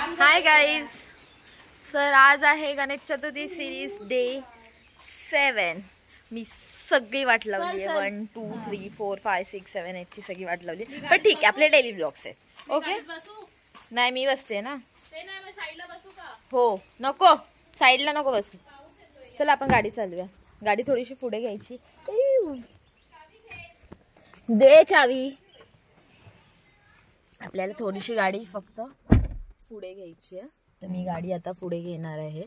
Hi guys, sir आज आहे Ganesh Chaturthi series day 7। मी सगळी वाट लावली आहे 1 2 3 4 5 6 7 8 ची सगळी वाट लावली, पण ठीक आहे आपले डेली ब्लॉग्स आहेत। ओके नाही मी बसते ना, हो नको साईडला नको बसू। चला आपण गाडी चालूया, गाडी थोडीशी पुढे घ्यायची। दे चावी, आपल्याला थोडीशी गाडी फक्त पुढे घ्यायची आहे, तर मी गाडी आता पुढे घेणार आहे।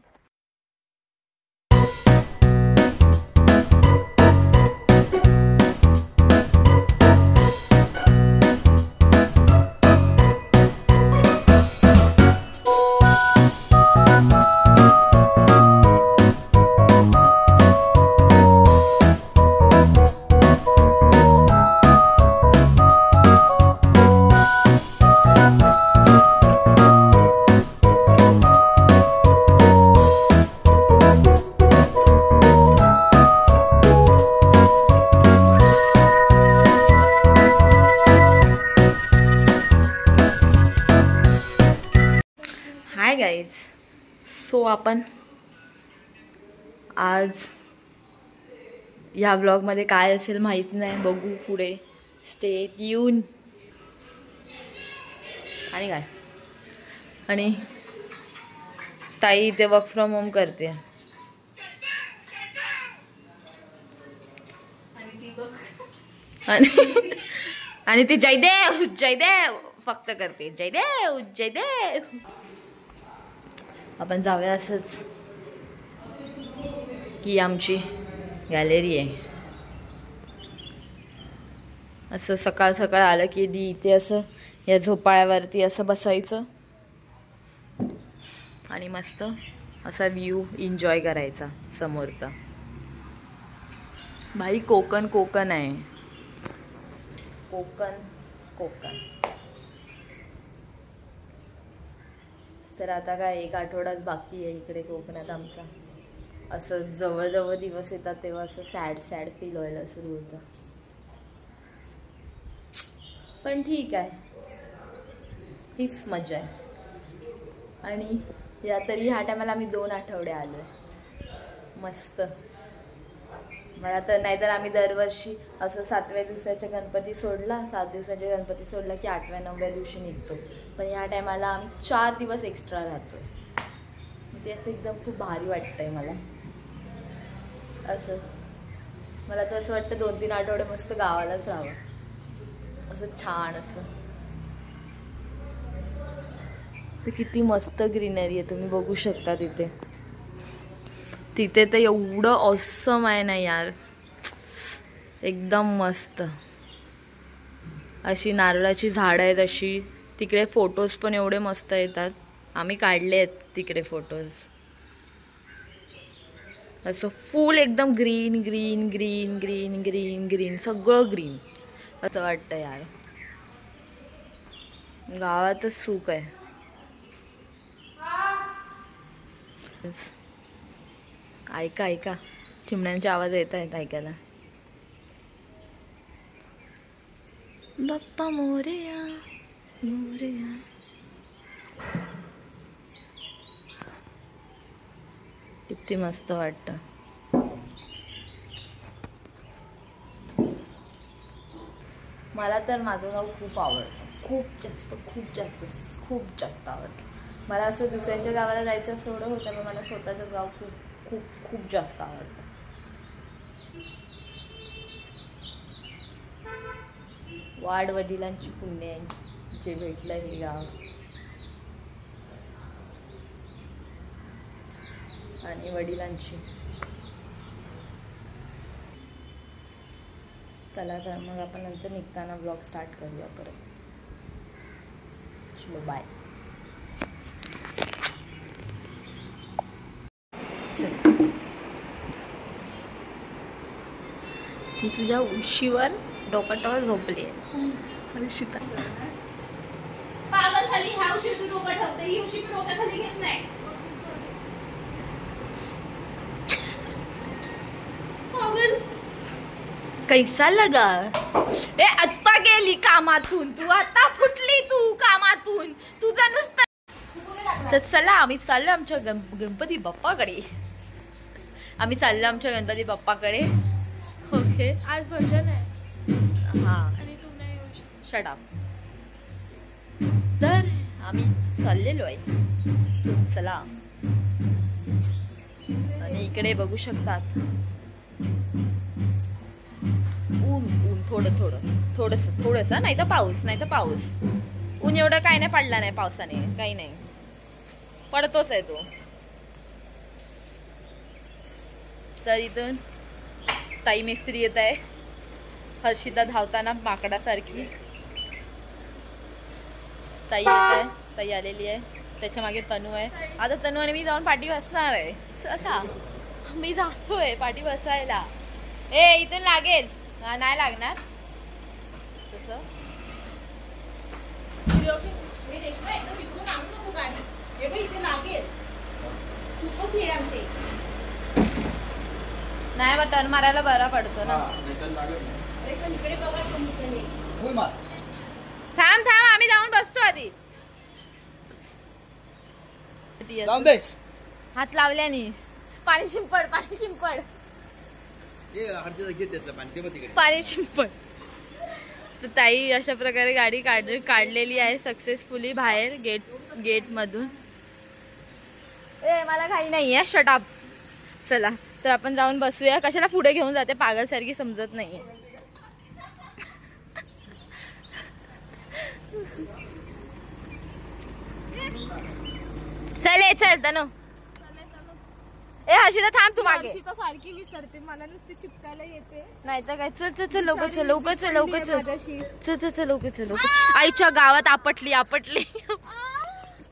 हाय गाईज, सो आपण आज या ब्लॉग मध्ये काय असेल माहित नाही, बघू पुढे, स्टे ट्यून। आणि काय, आणि ताई इथे वर्क फ्रॉम होम करते आणि ती जयदेव जयदेव फक्त करते, जयदेव जयदेव। आपण जाऊया असंच, ही आमची गॅलरी आहे। असं सकाळ सकाळ आलं की इथे असं या झोपाळ्यावरती असं बसायचं आणि मस्त असा व्ह्यू एन्जॉय करायचा समोरचा। भाई कोकण कोकण आहे, कोकण कोकण। तर आता काय एक आठवडाच बाकी आहे इकडे कोकणात आमचा। असं जवळजवळ दिवस येतात तेव्हा असं सॅड सॅड फील व्हायला सुरू होतं, पण ठीक आहे, हीच मजा आहे। आणि या तरी ह्या टायमाला आम्ही 2 आठवडे आलोय, मस्त। मला तर नाहीतर आम्ही दरवर्षी असं 7व्या दिवसाच्या गणपती सोडला, 7 दिवसाचे गणपती सोडला की 8व्या 9व्या दिवशी निघतो, पण ह्या टायमाला आम्ही 4 दिवस एक्स्ट्रा राहतोय। ते असं एकदम खूप भारी वाटतंय मला। असं मला तर असं वाटतं 2-3 आठवडे मस्त गावालाच राहावं, असं छान असं। तर किती मस्त ग्रीनरी आहे, तुम्ही बघू शकता तिथे। तिथे तर एवढं ऑसम आहे ना यार, एकदम मस्त। अशी नारळाची झाडं आहेत अशी, तिकडे फोटोज पण एवढे मस्त येतात, आम्ही काढले आहेत तिकडे फोटोज। असं फुल एकदम green green green green green green, सगळं ग्रीन असं वाटतं यार। गावातच सुख आहे। ऐका ऐका, चिमण्यांचे आवाज येत आहेत ऐकायला। बाप्पा मोरया मोरया। किती मस्त वाटतं। मला तर माझं गाव खूप आवडतं, खूप जास्त खूप जास्त खूप जास्त आवडतं। मला असं दुसऱ्यांच्या गावाला जायचं सोडं होतं, पण मला स्वतःचं गाव खूप खूप खूप जास्त आवडतं। वाड वडिलांची पुण्य आहे जे भेटलं हे गाव, आणि वडिलांची। चला तर मग आपण नंतर निघताना ब्लॉग स्टार्ट करूया परत। चलो बाय। ती तुझ्या उशीवर डोकाटावर झोपली आहे शीता। पागल झाली, ह्या उशी तू डोका ठेवते, ही उशी मी डोक्याखाली घेत नाही। पागल कैसा लगा? ए आता गेली कामातून तू, आता फुटली तू कामातून, तुझा नुसतं तर चला आम्ही चाललो आमच्या गणपती बाप्पाकडे. आम्ही चाललो आमच्या गणपती बाप्पाकडे. ओके आज भजन आहे हा आणि तू नाही येऊ शकत. Shut up. तर आम्ही चाललेलो आहे. चला. आणि इकडे बघू शकतात ऊन ऊन थोडं थोडं थोडस नाही तर पाऊस. ऊन एवढं काय नाही पडला नाही पावसाने, काही नाही, पडतोच आहे तो. तर इथून ताई मिस्त्री येत आहे. हर्षिता धावताना माकडासारखी. ताई येत आहे, ताई आलेली आहे. त्याच्या मागे तनू आहे. आता तनू आणि मी जाऊन पाठी बसणार आहे. आता मी जातोय पाठी बसायला. इथून लागेल. नाही लागणार तसं. नाही मग टर्न मारायला बरा पडतो ना. थांब आम्ही जाऊन बसतो आधी. हात लावल्याने पाणी शिंपड पाणी शिंपड. तर ताई अशा प्रकारे गाडी काढलेली आहे सक्सेसफुली बाहेर गेट मधून. मला काही नाहीये. Shut up. चला तर आपण जाऊन बसूया. कशाला पुढे घेऊन जाते पागल सारखी, समजत नाहीये. चल तनु. हर्षिता थांब तू मागे. सारखी विसरते मला, नुसती चिपकायला येते. नाही तर काय. चल लवकर चल. आईच्या गावात आपटली.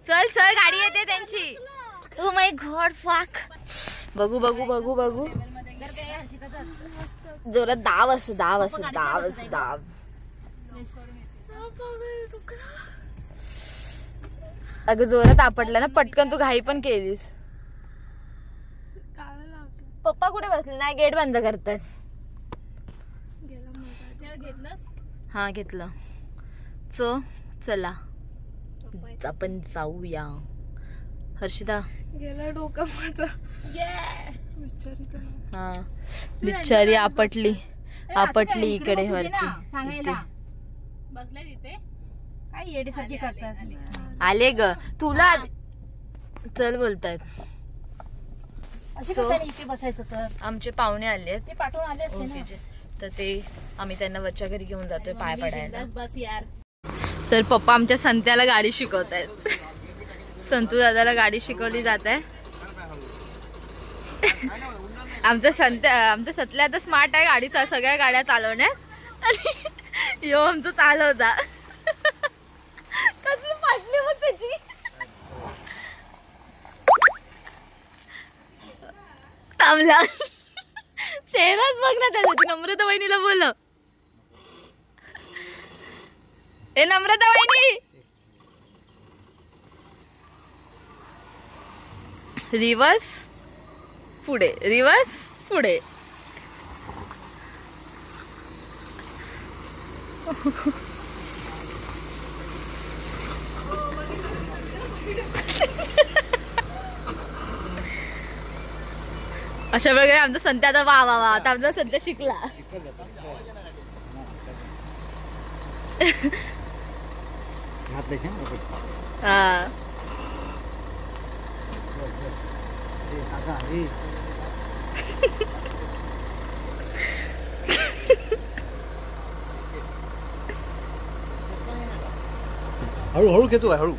चल गाडी येते त्यांची. ओ माय गॉड फक. बघू जोरात दाव अगं जोरात आपटला ना पटकन. तू घाई पण केलीस. पप्पा कुठे बसले? नाही गेट बंद करतात. हा घेतलं. चला आपण जाऊया. हर्षिता गेला डोकं माझं. हा बिचारी आपटली इकडे वरती. बसले तिथे काय येडीसारखी करतात. आले ग तुला. चल बोलतायत. अशी कशाने इथे बसायचं? तर आमचे पाहुणे आले ते पाठवून आले असते ना. तर ते आम्ही त्यांना वरच्या घरी घेऊन जातोय पाय पडायला. बस यार. तर पप्पा आमच्या संत्याला गाडी शिकवत आहेत. संतू दादाला गाडी शिकवली जात आहे. आमचं सतल्या आता स्मार्ट आहे गाडीचा, सगळ्या गाड्या चालवण्यात. आणि यो आमचं चालवता. कसली फाटली मग त्याची. थांबला. चेहराच बघ ना त्याचा. ती नम्रता वहिनीला बोल. नम्रता वहिनी. रिवर्स पुढे. अशा प्रकारे आमचा संत्या आता वा आता आमचा संत्या शिकला. हा हळूहळू घेतो. हळू.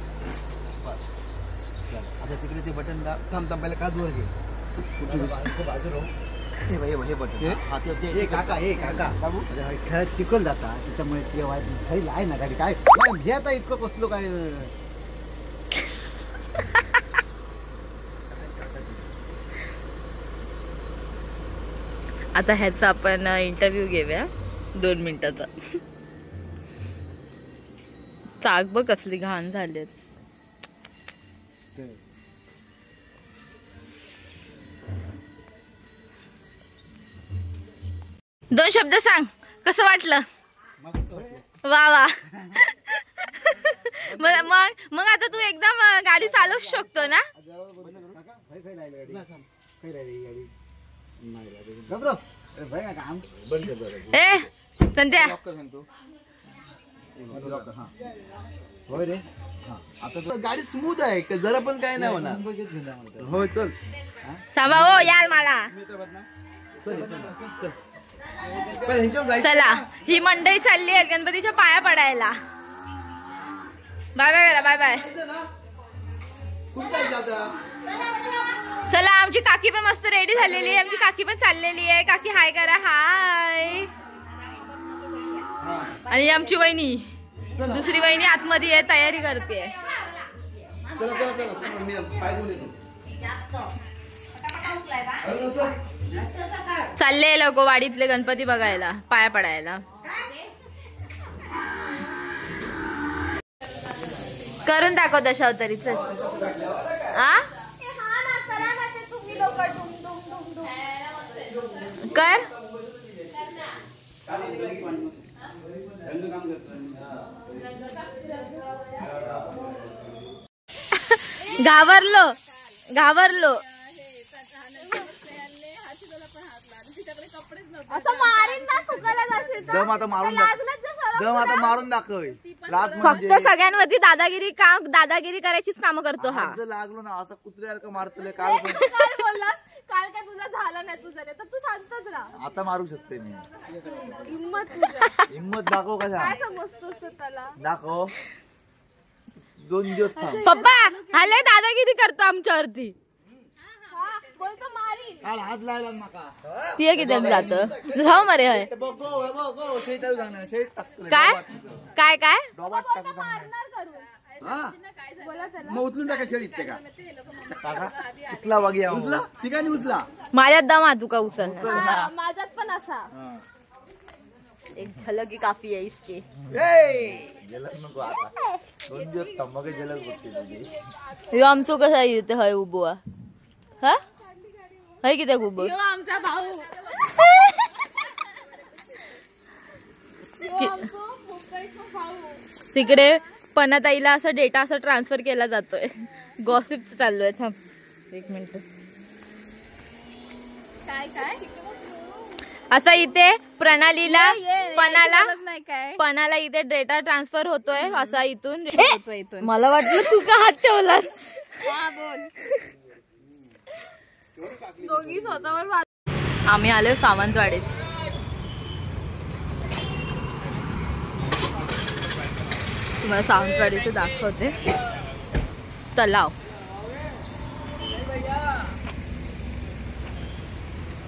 आता तिकडे ते बटन थांब पहिला का दूर घे. खेळात चिकन जाता त्याच्यामुळे खाली आहे ना गाडी. काय हे आता इतकं कसलो काय. आता ह्याचा आपण इंटरव्ह्यू घेऊया 2 मिनिटाचा. चाक बघ कसली घाण झाली. दोन शब्द सांग कसं वाटलं. वा मग आता तू एकदम गाडी चालवू शकतो ना. ए संध्या आता गाडी स्मूथ आहे का जरा पण काय नाही होणार. हो चल थांबा हो यार मला. चला ही मंडळी चालली आहे गणपतीच्या पाया पडायला. बाय बाय करा बाय बाय. चला आमची काकी पण मस्त रेडी झालेली आहे. आमची काकी पण चाललेली आहे. काकी हाय करा हाय. आणि आमची वहिनी दुसरी वहिनी आतमध्ये आहे तयारी करते. चालले लोक वाडीतले गणपती बघायला पाया पडायला. करून दाखव दशावतारीच. कर घाबरलो घाबरलो. असं मारीन ना चुकायला जाशील दम आता मारून दाखव. फक्त सगळ्यांवरती दादागिरी करायचीच कामं करतो हा. लागलो ना आता कुत्र्याला का मारतोय काल बोललास काल काय तुझं झालं नाही तुझं तर तू शांतच राहा. आता मारू शकते मी. हिम्मत दाखव कसा काय समजतोस त्याला दाखव. 2 दिवस पप्पा हले दादागिरी करतो आमच्यावरती. बोलतो मारीन. काल हात लायला नका ते किती जात जाऊ मरे हय. काय काय काय मग उचलून टाका खेळ इथे का उचला वागी उचला ठिकाणी उचला. माझ्यात दम तू का उचल. माझ्यात पण असा एक झलक ही काफी आहे इसके. जलक नको आता 2 दिवस तंबाखू जलक बघते. आमचो कसा येते हय उभो हा हय किती उभो. आमचा भाऊ तिकडे पनाताईला असं डेटा असं ट्रान्सफर केला जातोय. गॉसिप चालू आहे. थांब 1 मिनिट. काय काय असं इथे प्रणालीला पणाला इथे डेटा ट्रान्सफर होतोय असा इथून. मला वाटलं तू का हात ठेवलास. दोघी स्वतःवर. आम्ही आलोय सावंतवाडीत. तुम्हाला सावंतवाडीचं दाखवते. तलाव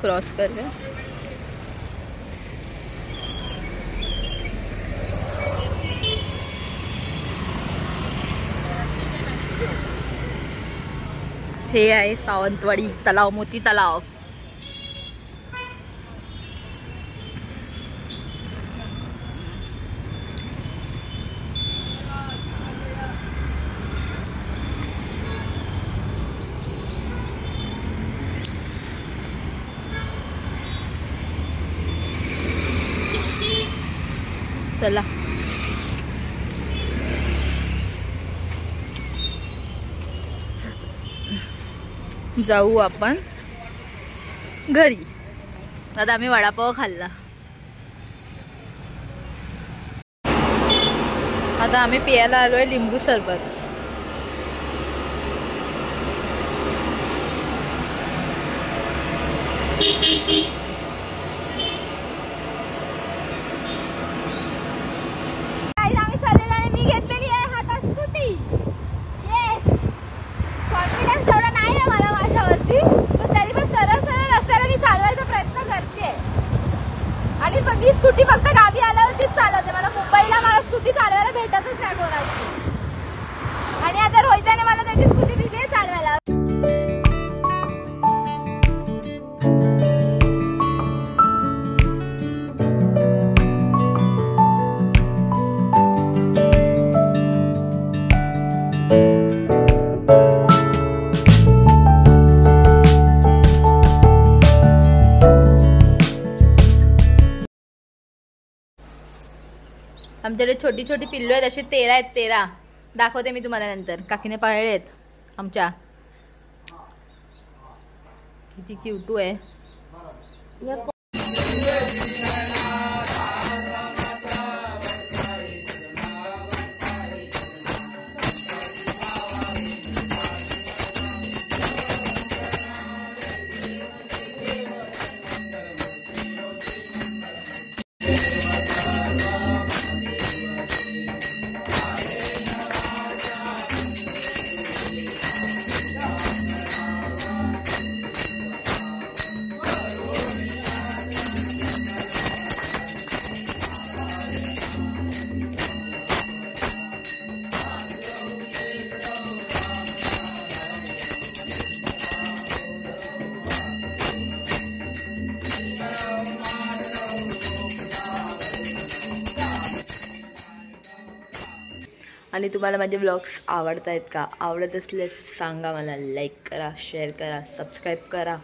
क्रॉस करूया. हे आहे सावंतवाडी तलाव मोती तलाव. चला जाऊ आपण घरी. आता आम्ही वडापाव खाल्ला. आता आम्ही पियाला आलोय लिंबू सरबत. आम्ही सगळेजण मी घेतलेली आहे हातात स्कूटी. येस कॉन्फिडन्स एवढा नाही आहे मला माझ्यावरती पण तरी पण सरळ सरळ रस्त्याला मी चालवायचा प्रयत्न करते. आणि मी स्कूटी फक्त गावी आल्यावरतीच चालवते. मला मुंबईला मला स्कूटी चालवायला भेटतच नाही कोणाची. आणि आता रोहिताने मला त्याची स्कूटी दिली आहे चालवायला. आमच्याकडे छोटी छोटी पिल्लू आहेत अशी 13 आहेत 13. दाखवते मी तुम्हाला नंतर. काकीने पाळलेत आमच्या. किती क्यूटू आहे. आणि तुम्हाला माझे व्लॉग्स आवडत आहेत का? आवडत असल्यास सांगा मला. लाईक करा, शेअर करा, सबस्क्राईब करा.